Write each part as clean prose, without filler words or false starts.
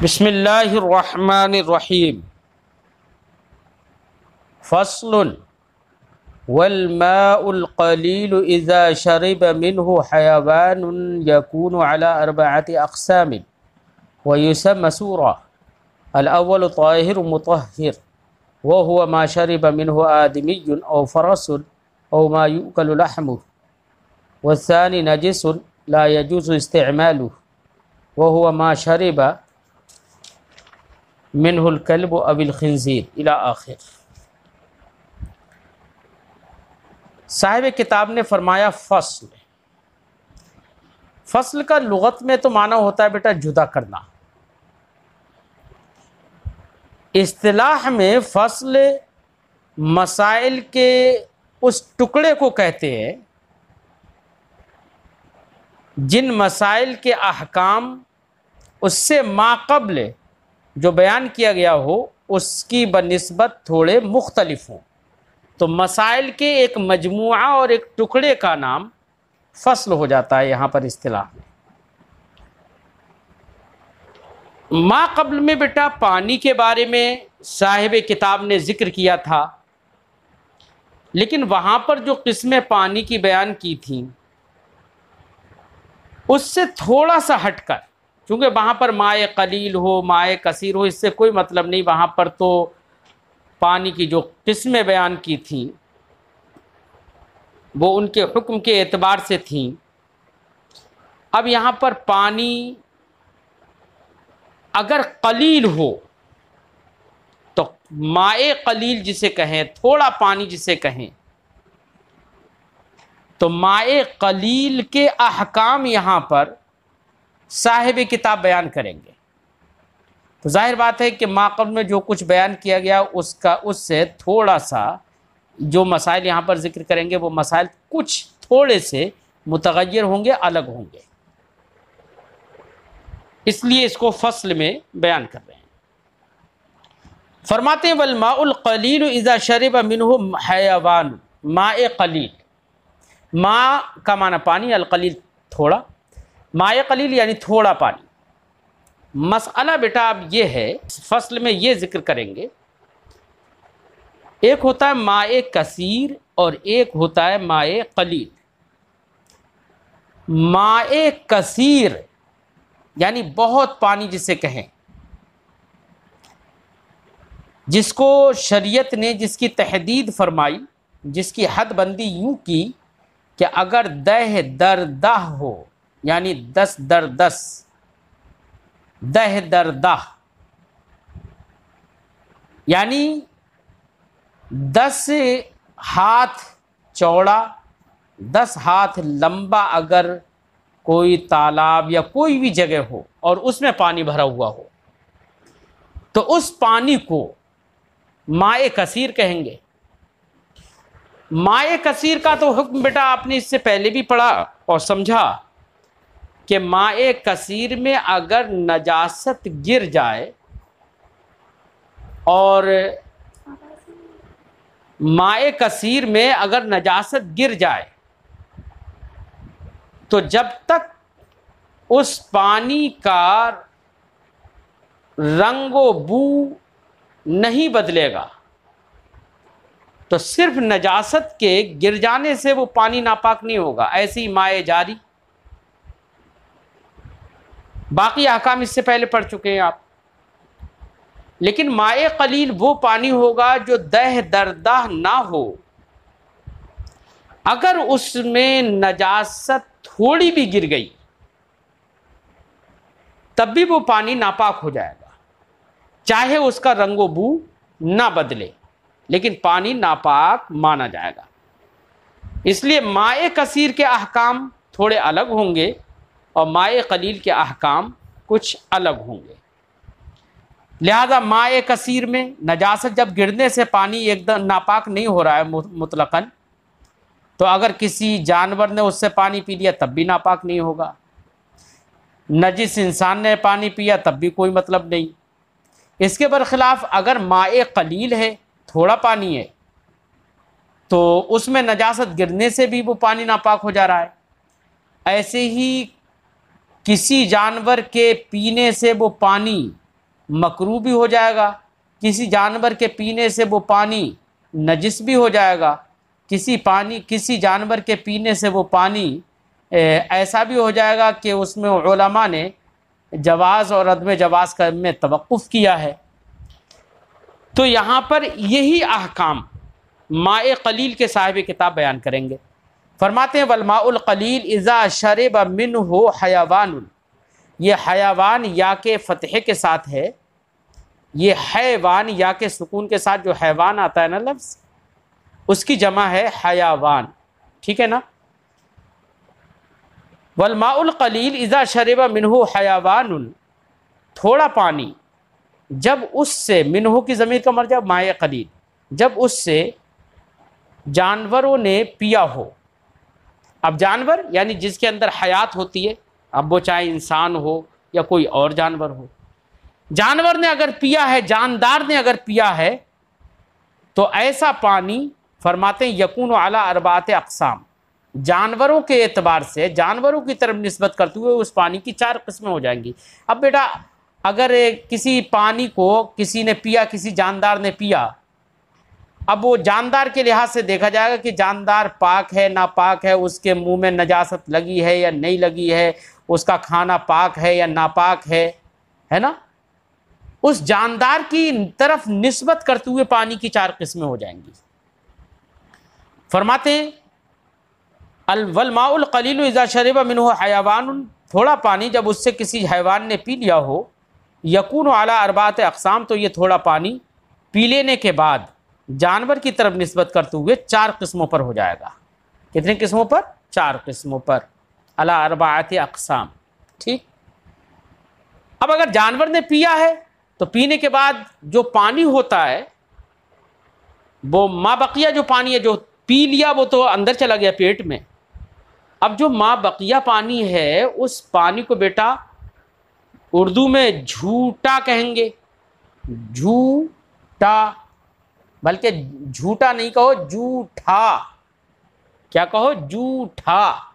बिस्मिल्लाहिर्रहमानिर्रहीम। फ़स्लुन वल्माउल क़लीलु इज़ा शरिब मिन्हु हयवानुन यकूनु अला अर्बअति अक़सामिन व युसम्मा सूरा। अल-अव्वलु ताहिरुन मुतह्हिर व हुवा मा शरिब मिन्हु आदमियुन औ फ़रसुन औ मा युअकलु लहमुहु। वस्सानी नजिसुन ला यजूज़ु इस्तिअमालुहु व हुवा मा शरिब मिन्हुल कल्बु अविल खिंज़ीर इला आखिर। साहिब किताब ने फरमाया फ़स्ल। फ़स्ल का लुगत में तो माना होता है बेटा जुदा करना। इस्तिलाह में फ़स्ल मसाइल के उस टुकड़े को कहते हैं जिन मसाइल के अहकाम उससे माक़ब्ल जो बयान किया गया हो उसकी बनिस्बत थोड़े मुख्तलिफ हों, तो मसाइल के एक मजमुआ और एक टुकड़े का नाम फ़स्ल हो जाता है यहाँ पर इस्तिलाह में। माक़ब्ल में बेटा पानी के बारे में साहिब किताब ने ज़िक्र किया था, लेकिन वहाँ पर जो किस्में पानी की बयान की थी उससे थोड़ा सा हटकर, क्योंकि वहाँ पर माए कलील हो माए कसीर हो इससे कोई मतलब नहीं, वहाँ पर तो पानी की जो किस्में बयान की थी वो उनके हुक्म के एतबार से थी। अब यहाँ पर पानी अगर कलील हो तो माए कलील जिसे कहें, थोड़ा पानी जिसे कहें, तो माए कलील के अहकाम यहाँ पर साहिब किताब बयान करेंगे। तो जाहिर बात है कि माक़ब्ल में जो कुछ बयान किया गया उससे थोड़ा सा जो मसाइल यहाँ पर ज़िक्र करेंगे वो मसाइल कुछ थोड़े से मुतग़य्यर होंगे, अलग होंगे, इसलिए इसको फ़स्ल में बयान कर रहे हैं। फरमाते हैं वल माउल क़लीलु इज़ा शरिब मिन्हु हयवान। माए क़लील, मा का माना पानी, अल क़लील थोड़ा, माए कलील यानी थोड़ा पानी। मसला बेटा अब ये है, फ़स्ल में ये ज़िक्र करेंगे, एक होता है माए कसीर और एक होता है माए कलील। माए कसीर यानी बहुत पानी जिसे कहें, जिसको शरीयत ने जिसकी तहदीद फरमाई, जिसकी हद बंदी यूँ की कि अगर दह दर दाह हो, यानी 10 दर 10, दह दर दाह यानी 10 हाथ चौड़ा 10 हाथ लंबा अगर कोई तालाब या कोई भी जगह हो और उसमें पानी भरा हुआ हो तो उस पानी को माए कसीर कहेंगे। माए कसीर का तो हुक्म बेटा आपने इससे पहले भी पढ़ा और समझा कि माए कसीर में अगर नजासत गिर जाए, और माए कसीर में अगर नजासत गिर जाए तो जब तक उस पानी का रंगो बू नहीं बदलेगा तो सिर्फ नजासत के गिर जाने से वो पानी नापाक नहीं होगा। ऐसी माए जारी, बाकी अहकाम इससे पहले पढ़ चुके हैं आप। लेकिन माए कलील वो पानी होगा जो दह दरदाह ना हो, अगर उसमें नजासत थोड़ी भी गिर गई तब भी वो पानी नापाक हो जाएगा, चाहे उसका रंगो बू ना बदले, लेकिन पानी नापाक माना जाएगा। इसलिए माए कसीर के अहकाम थोड़े अलग होंगे और माए कलील के अहकाम कुछ अलग होंगे। लिहाजा माए कसीर में नजासत जब गिरने से पानी एकदम नापाक नहीं हो रहा है मुतलकन, तो अगर किसी जानवर ने उससे पानी पी लिया तब भी नापाक नहीं होगा, नजिस इंसान ने पानी पिया तब भी कोई मतलब नहीं। इसके बरखिलाफ़ अगर माए कलील है, थोड़ा पानी है, तो उसमें नजासत गिरने से भी वो पानी नापाक हो जा रहा है। ऐसे ही किसी जानवर के पीने से वो पानी मकरूह भी हो जाएगा, किसी जानवर के पीने से वो पानी नजिस भी हो जाएगा, किसी जानवर के पीने से वो पानी ऐसा भी हो जाएगा कि उसमें उलमा ने जवाज़ और अदम जवाज़ का में तवक्कुफ़ किया है। तो यहाँ पर यही अहकाम माए कलील के साहिब किताब बयान करेंगे। फरमाते हैं वलमाउल कलील इज़ा शरब मिन्हु हयावानुन, ये हयावान या के फ़तह के साथ है, ये हैवान या के सुकून के साथ जो हैवान आता है ना लफ्ज़, उसकी जमा है हयावान, ठीक है ना। वलमाउल कलील इज़ा शरब मिन्हु हयावानुन, थोड़ा पानी जब उससे, मिन्हु की ज़मीर का मर्जा माए कलील, जब उससे जानवरों ने पिया हो। अब जानवर यानी जिसके अंदर हयात होती है, अब वो चाहे इंसान हो या कोई और जानवर हो, जानवर ने अगर पिया है, जानदार ने अगर पिया है, तो ऐसा पानी फरमाते हैं यकून अला अरबात अक़साम, जानवरों के एतबार से, जानवरों की तरफ निस्बत करते हुए उस पानी की 4 किस्में हो जाएंगी। अब बेटा अगर किसी पानी को किसी ने पिया, किसी जानदार ने पिया, अब वो जानदार के लिहाज से देखा जाएगा कि जानदार पाक है नापाक है, उसके मुंह में नजासत लगी है या नहीं लगी है, उसका खाना पाक है या नापाक है ना। उस जानदार की तरफ निस्बत करते हुए पानी की 4 किस्में हो जाएंगी। फरमाते हैं अल वलमाउल कलील इज़ा शरब मिन्हु हयावानुन, थोड़ा पानी जब उससे किसी हैवान ने पी लिया हो, यकून अला अरबात अक़साम, तो ये थोड़ा पानी पी लेने के बाद जानवर की तरफ निस्बत करते हुए 4 किस्मों पर हो जाएगा। कितने किस्मों पर? 4 किस्मों पर, अला अरबात अक़साम, ठीक। अब अगर जानवर ने पिया है तो पीने के बाद जो पानी होता है वो माँ बकिया जो पानी है, जो पी लिया वो तो अंदर चला गया पेट में। अब जो माँ बकिया पानी है उस पानी को बेटा उर्दू में झूठा कहेंगे, झूठा, बल्कि झूठा नहीं कहो, जूठा। क्या कहो? जूठा।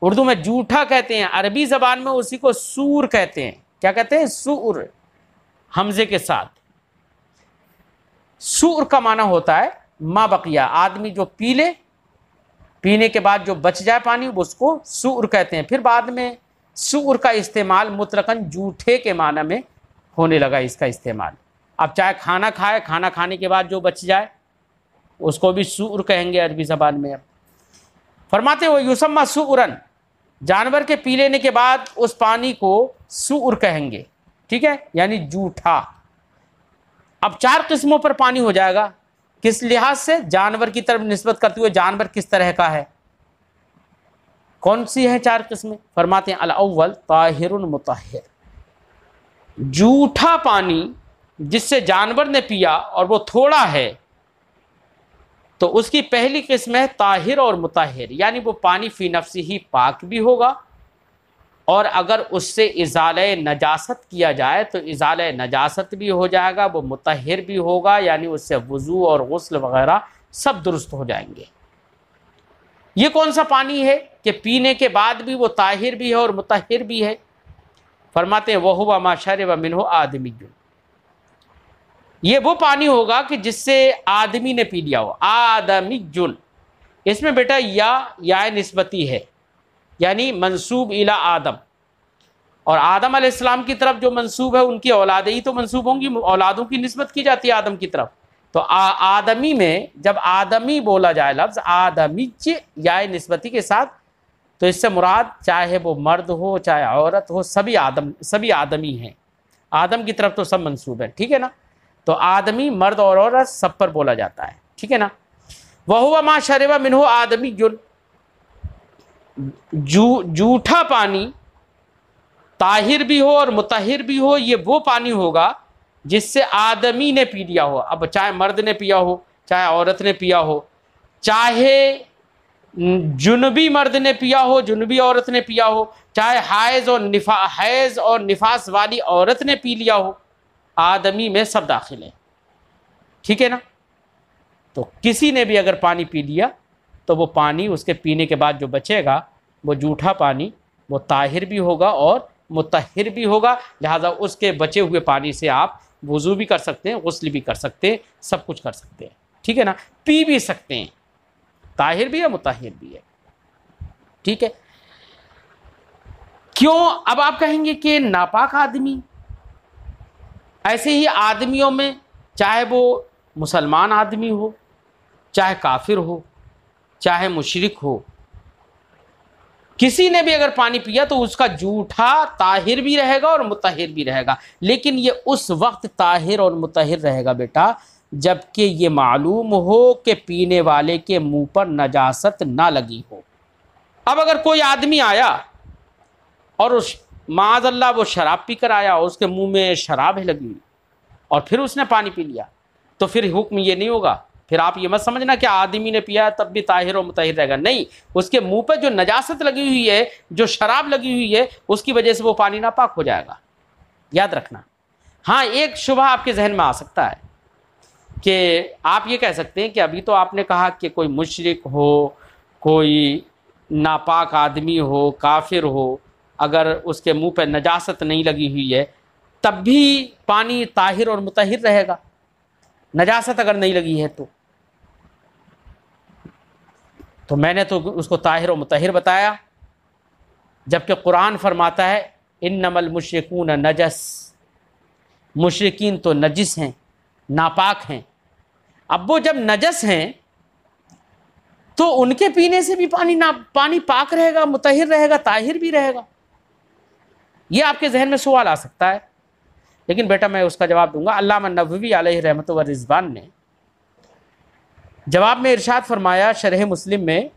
उर्दू में जूठा कहते हैं, अरबी ज़बान में उसी को सूर कहते हैं। क्या कहते हैं? सूर, हमजे के साथ। सूर का माना होता है माँ बकिया, आदमी जो पी ले, पीने के बाद जो बच जाए पानी उसको सूर कहते हैं। फिर बाद में सूर का इस्तेमाल मुतलकन जूठे के माना में होने लगा इसका इस्तेमाल। अब चाहे खाना खाए, खाना खाने के बाद जो बच जाए उसको भी सूर कहेंगे अरबी ज़बान में। अब फरमाते हो युसम्मा सूरन, जानवर के पी लेने के बाद उस पानी को सूर कहेंगे, ठीक है, यानी जूठा। अब 4 किस्मों पर पानी हो जाएगा। किस लिहाज से? जानवर की तरफ निस्बत करते हुए जानवर किस तरह का है, कौन सी है 4 किस्में? फरमाते हैं अल अव्वल ताहिरुन मुतahhir, जूठा पानी जिससे जानवर ने पिया और वो थोड़ा है, तो उसकी पहली किस्म है ताहिर और मुताहिर, यानी वो पानी फी नफ्सी ही पाक भी होगा, और अगर उससे इज़ाले नजासत किया जाए तो इज़ाले नजासत भी हो जाएगा, वो मुताहिर भी होगा, यानी उससे वज़ू और गुस्ल वगैरह सब दुरुस्त हो जाएंगे। ये कौन सा पानी है कि पीने के बाद भी वो ताहिर भी है और मुताहिर भी है? फरमाते हैं वहुवा मा शरब मिन्हु आदमियुन, ये वो पानी होगा कि जिससे आदमी ने पी लिया हो। आदमियुन, इसमें बेटा या निस्बती है, यानी मंसूब इला आदम, और आदम अलैहिस्सलाम की तरफ जो मंसूब है उनकी औलादें ही तो मंसूब होंगी, औलादों की निस्बत की जाती है आदम की तरफ। तो आदमी में जब आदमी बोला जाए लफ्ज़ आदमी या निस्बती के साथ, तो इससे मुराद चाहे वो मर्द हो चाहे औरत हो, सभी आदमी हैं। आदम की तरफ तो सब मंसूब है, ठीक है ना। तो आदमी, मर्द और औरत सब पर बोला जाता है, ठीक है ना। वहुवा मा शरब मिन्हु आदमियुन, जूठा पानी ताहिर भी हो और मुताहिर भी हो, ये वो पानी होगा जिससे आदमी ने पी लिया हो। अब चाहे मर्द ने पिया हो चाहे औरत ने पिया हो, चाहे जुनबी मर्द ने पिया हो जुनबी औरत ने पिया हो, चाहे हैज़ और निफास वाली औरत ने पी लिया हो, आदमी में सब दाखिल है, ठीक है ना। तो किसी ने भी अगर पानी पी लिया तो वो पानी उसके पीने के बाद जो बचेगा वो जूठा पानी, वो ताहिर भी होगा और मुतहिर भी होगा, लिहाजा उसके बचे हुए पानी से आप वुज़ू भी कर सकते हैं, गुस्ल भी कर सकते हैं, सब कुछ कर सकते हैं, ठीक है ना। पी भी सकते हैं, ताहिर भी है मुतहिर भी है, ठीक है। क्यों? अब आप कहेंगे कि नापाक आदमी, ऐसे ही आदमियों में चाहे वो मुसलमान आदमी हो, चाहे काफिर हो, चाहे मुशरिक हो, किसी ने भी अगर पानी पिया तो उसका जूठा ताहिर भी रहेगा और मुतहिर भी रहेगा, लेकिन ये उस वक्त ताहिर और मुतहिर रहेगा बेटा जबकि ये मालूम हो कि पीने वाले के मुंह पर नजासत ना लगी हो। अब अगर कोई आदमी आया और उस माज़अल्लाह वो शराब पी कर आया, उसके मुंह में शराब है लगी हुई और फिर उसने पानी पी लिया, तो फिर हुक्म ये नहीं होगा, फिर आप ये मत समझना कि आदमी ने पिया तब भी ताहिर और मुतहिर रहेगा, नहीं, उसके मुंह पर जो नजासत लगी हुई है, जो शराब लगी हुई है, उसकी वजह से वो पानी नापाक हो जाएगा, याद रखना। हाँ, एक शुबह आपके जहन में आ सकता है कि आप ये कह सकते हैं कि अभी तो आपने कहा कि कोई मुशरिक हो, कोई नापाक आदमी हो, काफिर हो, अगर उसके मुंह पर नजासत नहीं लगी हुई है तब भी पानी ताहिर और मुतहिर रहेगा, नजासत अगर नहीं लगी है तो मैंने तो उसको ताहिर और मुतहिर बताया, जबकि कुरान फरमाता है इन्नमल मुशरिकून नजस, मुशरिकीन तो नजिस हैं, नापाक हैं। अब वो जब नजस हैं तो उनके पीने से भी पानी पाक रहेगा, मुतहिर रहेगा, ताहिर भी रहेगा। ये आपके जहन में सवाल आ सकता है, लेकिन बेटा मैं उसका जवाब दूंगा। अल्लामा नववी अलैहि रहमत व रिज़वान ने जवाब में इरशाद फरमाया शरह मुस्लिम में,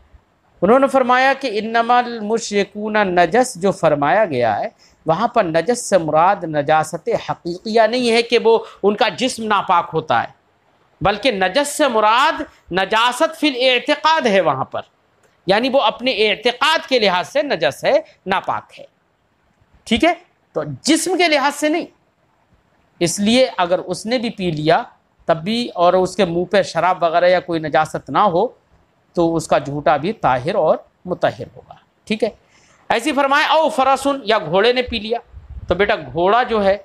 उन्होंने फरमाया कि इन्नमल मुशरिकून नजस जो फरमाया गया है वहाँ पर नजस से मुराद नजासत हकीकिया नहीं है कि वो उनका जिस्म नापाक होता है, बल्कि नजस से मुराद नजासत फिल एतिकाद है वहाँ पर, यानी वो अपने एतिकाद के लिहाज से नजस है, नापाक है, ठीक है, तो जिस्म के लिहाज से नहीं। इसलिए अगर उसने भी पी लिया तब भी और उसके मुंह पे शराब वगैरह या कोई नजासत ना हो तो उसका झूठा भी ताहिर और मुतहिर होगा, ठीक है। ऐसी फरमाए औ फरसुन, या घोड़े ने पी लिया, तो बेटा घोड़ा जो है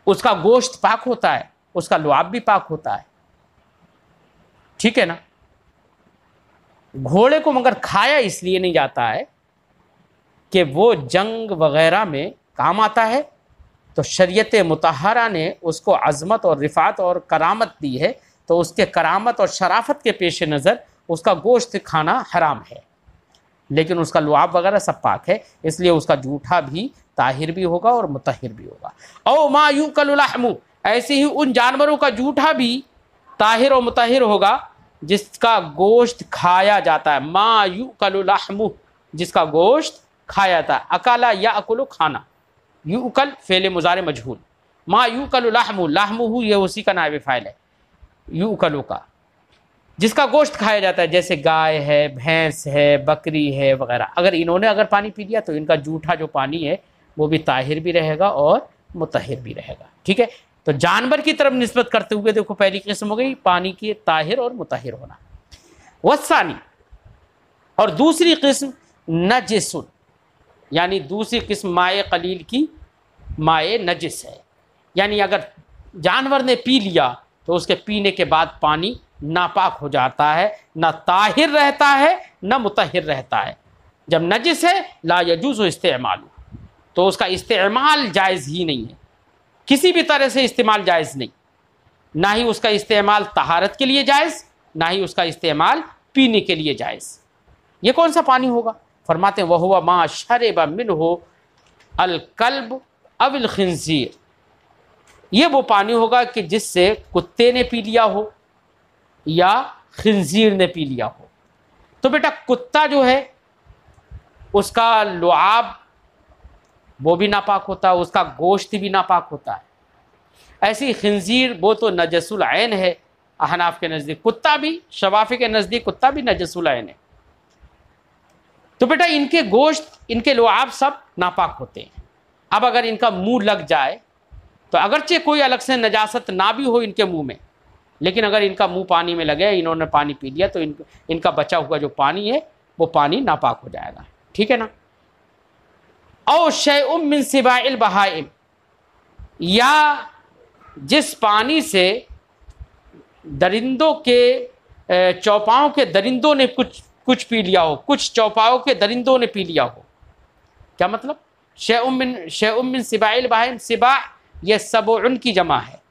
उसका गोश्त पाक होता है, उसका लुआब भी पाक होता है, ठीक है ना। घोड़े को मगर खाया इसलिए नहीं जाता है कि वो जंग वगैरह में काम आता है, तो शरीयत मुतहरा ने उसको अज़मत और रिफ़ात और करामत दी है, तो उसके करामत और शराफत के पेश नज़र उसका गोश्त खाना हराम है, लेकिन उसका लुआब वगैरह सब पाक है, इसलिए उसका जूठा भी ताहिर भी होगा और मुतहिर भी होगा। औ मा युकलु लहमु, ऐसे ही उन जानवरों का जूठा भी ताहिर और मुतहिर होगा जिसका गोश्त खाया जाता है। मा युकलु लहमु, जिसका गोश्त खाया जाता है। अकाला या अकुलु खाना, युकल फेले मुजारे मजहूल, मा युकलु लहमु, लहमुहु ये उसी का नायब फ़ाइल है, युकलु का, जिसका गोश्त खाया जाता है, जैसे गाय है, भैंस है, बकरी है वगैरह। अगर इन्होंने अगर पानी पी लिया तो इनका जूठा जो पानी है वो भी ताहिर भी रहेगा और मुतहिर भी रहेगा, ठीक है। तो जानवर की तरफ निस्बत करते हुए देखो पहली किस्म हो गई पानी की ताहिर और मुतहिर होना। वसानी, और दूसरी किस्म नजिसुन, यानी दूसरी किस्म माए कलील की माए नजिस है, यानी अगर जानवर ने पी लिया तो उसके पीने के बाद पानी नापाक हो जाता है, ना ताहिर रहता है ना मुतहिर रहता है। जब नजिस है ला यजूज़ु इस्तेमालु, तो उसका इस्तेमाल जायज़ ही नहीं है, किसी भी तरह से इस्तेमाल जायज़ नहीं, ना ही उसका इस्तेमाल तहारत के लिए जायज़, ना ही उसका इस्तेमाल पीने के लिए जायज़। ये कौन सा पानी होगा? फरमाते हैं वहुवा मा शरिबा मिन्हु अल कल्ब अविल खिंजीर, ये वो पानी होगा कि जिससे कुत्ते ने पी लिया हो या खिंजीर ने पी लिया हो। तो बेटा कुत्ता जो है उसका लुआब वो भी नापाक होता है, उसका गोश्त भी नापाक होता है। ऐसी खिंजीर वो तो नजसुल ऐन है अहनाफ के नज़दीक, कुत्ता भी, शवाफी के नज़दीक कुत्ता भी नजसुल ऐन है। तो बेटा इनके गोश्त, इनके लुआब सब नापाक होते हैं। अब अगर इनका मुंह लग जाए तो अगरचे कोई अलग से नजासत ना भी हो इनके मुंह में, लेकिन अगर इनका मुंह पानी में लगे, इन्होंने पानी पी लिया, तो इनका बचा हुआ जो पानी है वो पानी नापाक हो जाएगा। ठीक है ना। औ शैउम मिन सिबाइल बहाइम, या जिस पानी से दरिंदों के चौपाओं के दरिंदों ने कुछ पी लिया हो, कुछ चौपाओं के दरिंदों ने पी लिया हो। क्या मतलब? शैउम मिन सिबाइल बहाइम, सिबा ये सबउन की जमा है,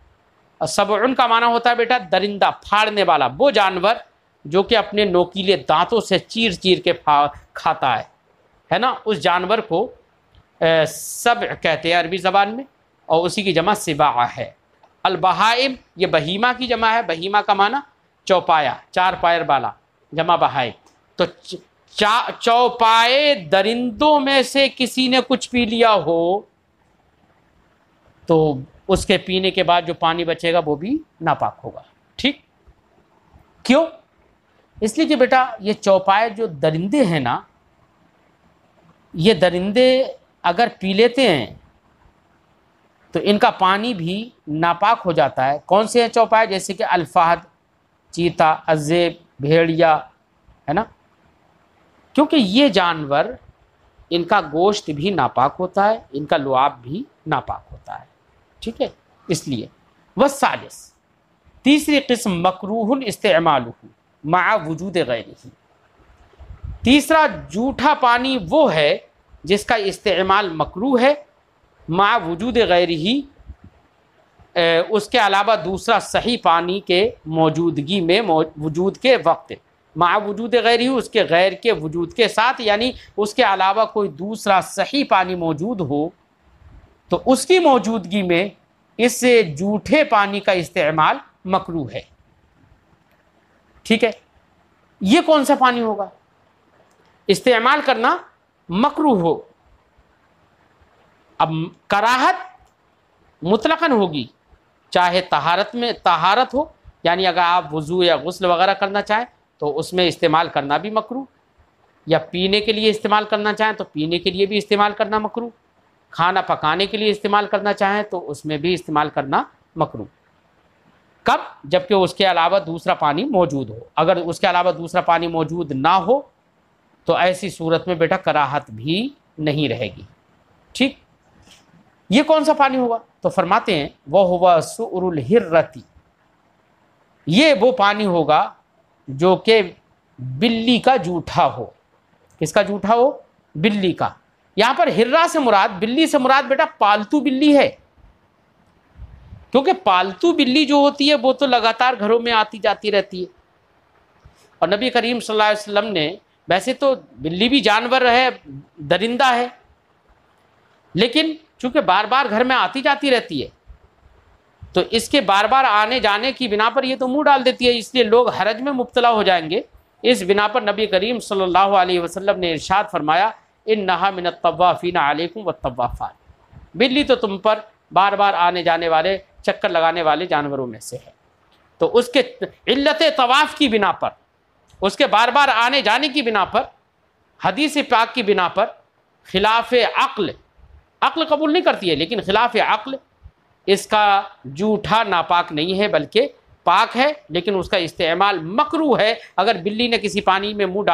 और सबउन का माना होता है बेटा दरिंदा, फाड़ने वाला, वो जानवर जो कि अपने नोकीले दांतों से चीर चीर के खाता है ना, उस जानवर को सब कहते हैं अरबी ज़बान में, और उसी की जमा सिबा है। अल बहाइम ये बहीमा की जमा है, बहीमा का माना चौपाया, चार पैर वाला, जमा बहाइम। तो चौपाए दरिंदों में से किसी ने कुछ पी लिया हो तो उसके पीने के बाद जो पानी बचेगा वो भी नापाक होगा। ठीक, क्यों? इसलिए कि बेटा ये चौपाए जो दरिंदे हैं ना, ये दरिंदे अगर पी लेते हैं तो इनका पानी भी नापाक हो जाता है। कौन से हैं चौपाए? जैसे कि अल्फाहद, चीता, अज़ेब, भेड़िया, है ना, क्योंकि ये जानवर इनका गोश्त भी नापाक होता है, इनका लुआब भी नापाक होता है। ठीक है, इसलिए वस्सालिस, तीसरी किस्म मकरूहुन इस्तेमालुहु मा वजूद गैरिही। तीसरा जूठा पानी वो है जिसका इस्तेमाल मकरूह है, मा वजूद गैरिही, उसके अलावा दूसरा सही पानी के मौजूदगी में, वजूद के वक्त, मा वजूद गैरिही उसके गैर के वजूद के साथ, यानी उसके अलावा कोई दूसरा सही पानी मौजूद हो तो उसकी मौजूदगी में इस जूठे पानी का इस्तेमाल मकरूह है। ठीक है, ये कौन सा पानी होगा इस्तेमाल करना मकरूह हो? अब कराहत मुतलकन होगी, चाहे तहारत हो, यानी अगर आप वज़ू या गुस्ल वगैरह करना चाहें तो उसमें इस्तेमाल करना भी मकरूह, या पीने के लिए इस्तेमाल करना चाहें तो पीने के लिए भी इस्तेमाल करना मकरूह, खाना पकाने के लिए इस्तेमाल करना चाहें तो उसमें भी इस्तेमाल करना मकरूह। कब? जबकि उसके अलावा दूसरा पानी मौजूद हो। अगर उसके अलावा दूसरा पानी मौजूद ना हो तो ऐसी सूरत में बेटा कराहत भी नहीं रहेगी। ठीक, ये कौन सा पानी होगा? तो फरमाते हैं वह हुआ सुरुल हिर्रती, ये वो पानी होगा जो कि बिल्ली का जूठा हो। किसका जूठा हो? बिल्ली का। यहां पर हिर्रा से मुराद, बिल्ली से मुराद बेटा पालतू बिल्ली है, क्योंकि पालतू बिल्ली जो होती है वो तो लगातार घरों में आती जाती रहती है। और नबी करीम सल्लल्लाहु अलैहि वसल्लम ने, वैसे तो बिल्ली भी जानवर है, दरिंदा है, लेकिन चूंकि बार बार घर में आती जाती रहती है तो इसके बार बार आने जाने की बिना पर ये तो मुंह डाल देती है, इसलिए लोग हरज में मुब्तला हो जाएंगे। इस बिना पर नबी करीम सल्लल्लाहु अलैहि वसल्लम ने इरशाद फरमाया, इन्नहा मिनत तव्वाफीना अलैकुम वत्तव्वाफात, बिल्ली तो तुम पर बार बार आने जाने वाले, चक्कर लगाने वाले जानवरों में से है। तो उसके इल्लत तवाफ की बिना पर, उसके बार बार आने जाने की बिना पर, हदीस पाक की बिना पर, खिलाफ अक्ल, अक्ल कबूल नहीं करती है लेकिन खिलाफ अक्ल, इसका जूठा नापाक नहीं है बल्कि पाक है, लेकिन उसका इस्तेमाल मकरूह है। अगर बिल्ली ने किसी पानी में मुंह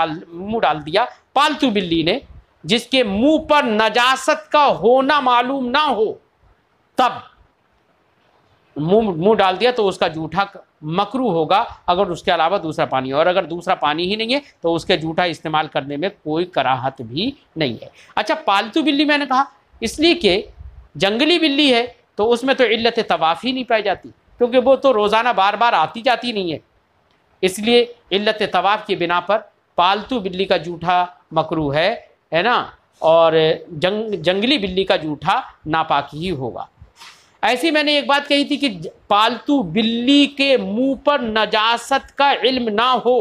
डाल दिया, पालतू बिल्ली ने, जिसके मुंह पर नजासत का होना मालूम ना हो, तब मुंह डाल दिया तो उसका जूठा मकरूह होगा, अगर उसके अलावा दूसरा पानी, और अगर दूसरा पानी ही नहीं है तो उसके जूठा इस्तेमाल करने में कोई कराहत भी नहीं है। अच्छा, पालतू बिल्ली मैंने कहा इसलिए कि जंगली बिल्ली है तो उसमें तो इल्लत तवाफ ही नहीं पाई जाती, क्योंकि वो तो रोज़ाना बार बार आती जाती नहीं है, इसलिए इल्लत तवाफ की बिना पर पालतू बिल्ली का जूठा मकरूह है ना, और जंगली बिल्ली का जूठा नापाक ही होगा। ऐसी मैंने एक बात कही थी कि पालतू बिल्ली के मुंह पर नजासत का इल्म ना हो।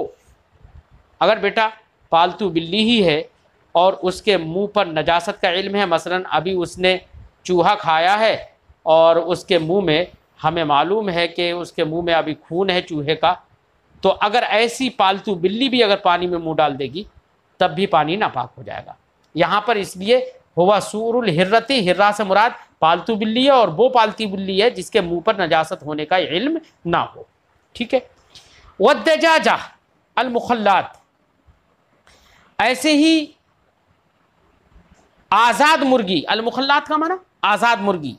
अगर बेटा पालतू बिल्ली ही है और उसके मुंह पर नजासत का इल्म है, मसलन अभी उसने चूहा खाया है और उसके मुंह में, हमें मालूम है कि उसके मुंह में अभी खून है चूहे का, तो अगर ऐसी पालतू बिल्ली भी अगर पानी में मुंह डाल देगी तब भी पानी नापाक हो जाएगा। यहाँ पर इसलिए हुआ सूरुल हिर्रती, हिर्रा से मुराद पालतू बिल्ली है, और वो पालतू बिल्ली है जिसके मुंह पर नजासत होने का इल्म ना हो। ठीक है, वद्दजाजा अल मुखल्लात, ऐसे ही आज़ाद मुर्गी, अल-मुखल्लात का माना आज़ाद मुर्गी,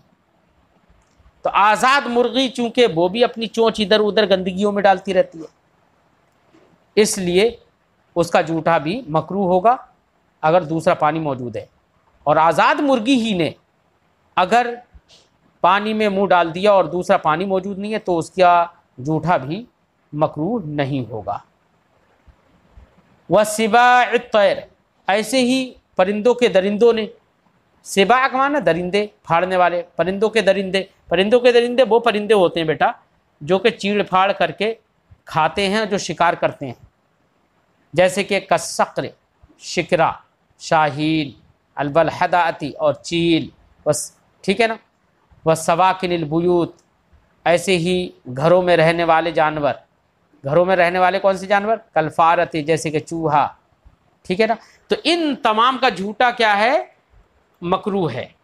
तो आज़ाद मुर्गी चूंकि वो भी अपनी चोंच इधर उधर गंदगियों में डालती रहती है, इसलिए उसका जूठा भी मकरूह होगा अगर दूसरा पानी मौजूद है। और आज़ाद मुर्गी ही ने अगर पानी में मुंह डाल दिया और दूसरा पानी मौजूद नहीं है तो उसका जूठा भी मकरूह नहीं होगा। वह सिबाअ तैर, ऐसे ही परिंदों के दरिंदों ने, सिबा का माना दरिंदे, फाड़ने वाले, परिंदों के दरिंदे, परिंदों के दरिंदे वो परिंदे होते हैं बेटा जो कि चीड़ फाड़ करके खाते हैं, जो शिकार करते हैं, जैसे कि कसक्र, शिकरा, शाहीन, अलबलहदाती और चील, बस ठीक है ना। वह सवाकिनिल बुयूत, ऐसे ही घरों में रहने वाले जानवर, घरों में रहने वाले कौन से जानवर, कलफारती, जैसे कि चूहा, ठीक है ना। तो इन तमाम का झूठा क्या है, मकरूह है।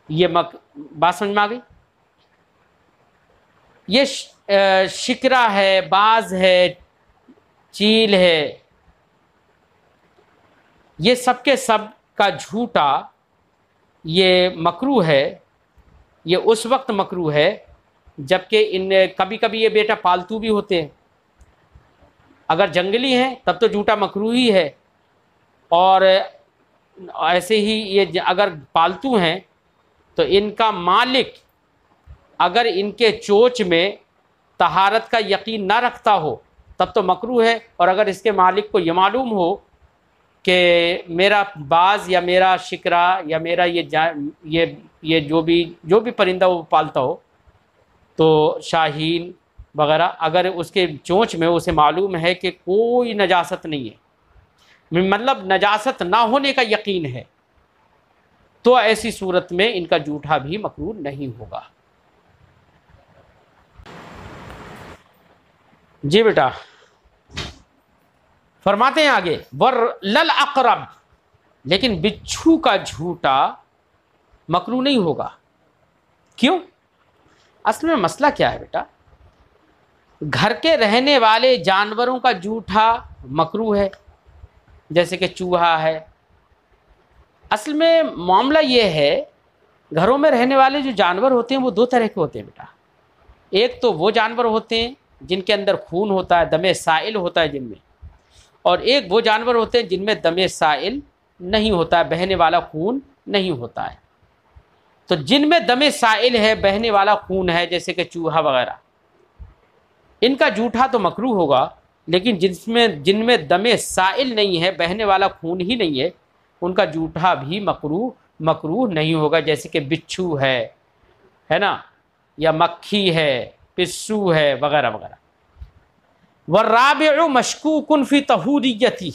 ये बात समझ में आ गई। ये शिकरा है, बाज है, चील है, ये सबके सब का झूठा ये मकरूह है। ये उस वक्त मकरूह है जबकि इन कभी कभी ये बेटा पालतू भी होते हैं। अगर जंगली हैं तब तो झूठा मकरूह ही है, और ऐसे ही ये अगर पालतू हैं तो इनका मालिक अगर इनके चोंच में तहारत का यकीन ना रखता हो तब तो मकरूह है। और अगर इसके मालिक को ये मालूम हो कि मेरा बाज या मेरा शिकरा या मेरा ये जो भी परिंदा वो पालता हो, तो शाहीन वगैरह, अगर उसके चोंच में उसे मालूम है कि कोई नजासत नहीं है, मतलब नजासत ना होने का यकीन है, तो ऐसी सूरत में इनका जूठा भी मकरूह नहीं होगा। जी बेटा, फरमाते हैं आगे, वर लल अकरब, लेकिन बिच्छू का झूठा मकरूह नहीं होगा। क्यों? असल में मसला क्या है बेटा, घर के रहने वाले जानवरों का जूठा मकरूह है, जैसे कि चूहा है। असल में मामला ये है, घरों में रहने वाले जो जानवर होते हैं वो दो तरह के होते हैं बेटा। एक तो वो जानवर होते हैं जिनके अंदर खून होता है, दमे साइल होता है जिनमें, और एक वो जानवर होते हैं जिनमें दमे साइल नहीं होता है, बहने वाला खून नहीं होता है। तो जिनमें दमे साइल है, बहने वाला खून है, जैसे कि चूहा वगैरह, इनका जूठा तो मकरूह होगा। लेकिन जिनमें दमे साइल नहीं है, बहने वाला खून ही नहीं है, उनका जूठा भी मकरूह नहीं होगा, जैसे कि बिच्छू है ना, या मक्खी है, पिस्सू है, वगैरह वगैरह। वर्राबिउ मशकूकुन फी तहूरियती,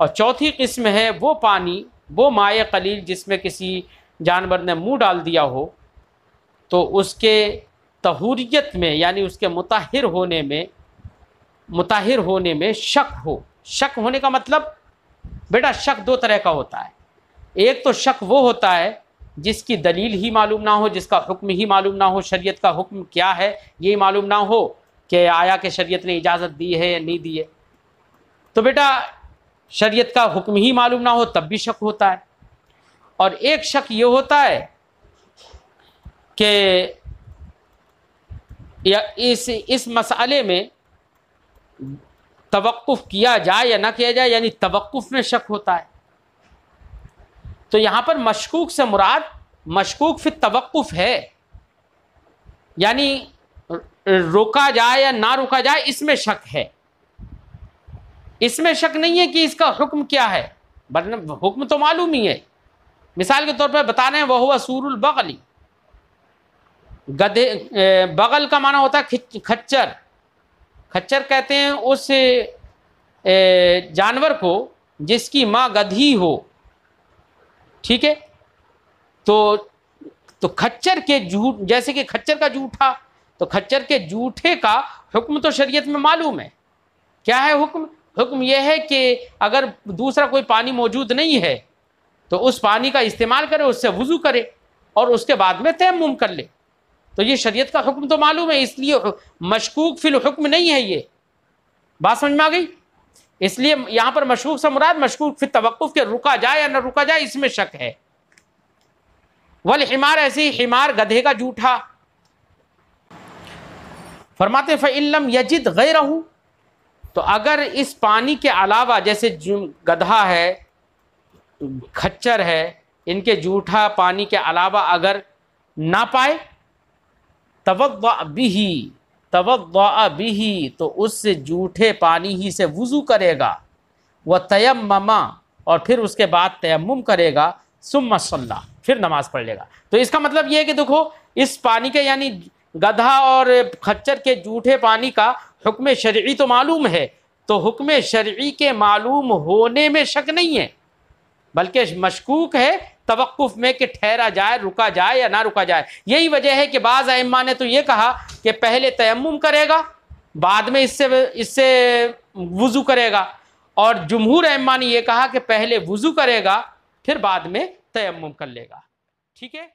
और चौथी किस्म है वो पानी, वो माए कलील जिसमें किसी जानवर ने मुंह डाल दिया हो तो उसके तहूरियत में, यानी उसके मुताहिर होने में शक हो। शक होने का मतलब बेटा, शक दो तरह का होता है। एक तो शक वो होता है जिसकी दलील ही मालूम ना हो, जिसका हुक्म ही मालूम ना हो, शरीयत का हुक्म क्या है ये मालूम ना हो कि आया कि शरीयत ने इजाज़त दी है या नहीं दी है, तो बेटा शरीयत का हुक्म ही मालूम ना हो तब भी शक होता है। और एक शक ये होता है कि या इस मसले में तवक्कुफ किया जाए या ना किया जाए, यानी तवक्कुफ में शक होता है। तो यहाँ पर मशकूक से मुराद मशकूक फिर तवक्कुफ है, यानी रोका जाए या ना रोका जाए इसमें शक है। इसमें शक नहीं है कि इसका हुक्म क्या है, वरना हुक्म तो मालूम ही है। मिसाल के तौर पर बता रहे हैं, वह हुआ सूरुल बगली, गधे, बगल का माना होता है खच्चर। खच्चर कहते हैं उस जानवर को जिसकी माँ गधी हो, ठीक है। तो खच्चर के जूठ, जैसे कि खच्चर का जूठा, तो खच्चर के जूठे का हुक्म तो शरीयत में मालूम है। क्या है हुक्म? हुक्म यह है कि अगर दूसरा कोई पानी मौजूद नहीं है तो उस पानी का इस्तेमाल करे, उससे वुज़ू करे और उसके बाद में तयम्मुम कर ले। तो ये शरीयत का हुक्म तो मालूम है, इसलिए मशकूक फिल हुक्म नहीं है। ये बात समझ में आ गई? इसलिए यहां पर मशकूक से मुराद मशकूक फिर तवक्कुफ के रुका जाए या न रुका जाए इसमें शक है। वल हिमार, ऐसे ही हिमार गधे का जूठा। फरमाते फ़इल्लम यजिद गैरहू, तो अगर इस पानी के अलावा, जैसे गधा है, खच्चर है, इनके जूठा पानी के अलावा अगर ना पाए, तवद्दअ बिही, तो उससे जूठे पानी ही से वुज़ू करेगा। व तयम्ममा, और फिर उसके बाद तयम्मुम करेगा। सुम्मा सल्ला, फिर नमाज पढ़ लेगा। तो इसका मतलब ये है कि देखो, इस पानी के यानी गधा और खच्चर के जूठे पानी का हुक्म शरई तो मालूम है, तो हुक्म शरई के मालूम होने में शक नहीं है, बल्कि मशकूक है तवक्कुफ में कि ठहरा जाए, रुका जाए या ना रुका जाए। यही वजह है कि बाज़ अइम्मा ने तो ये कहा कि पहले तयम्मुम करेगा, बाद में इससे वुज़ू करेगा, और जुमहूर अइम्मा ने यह कहा कि पहले वुज़ू करेगा फिर बाद में तयम्मुम कर लेगा। ठीक है।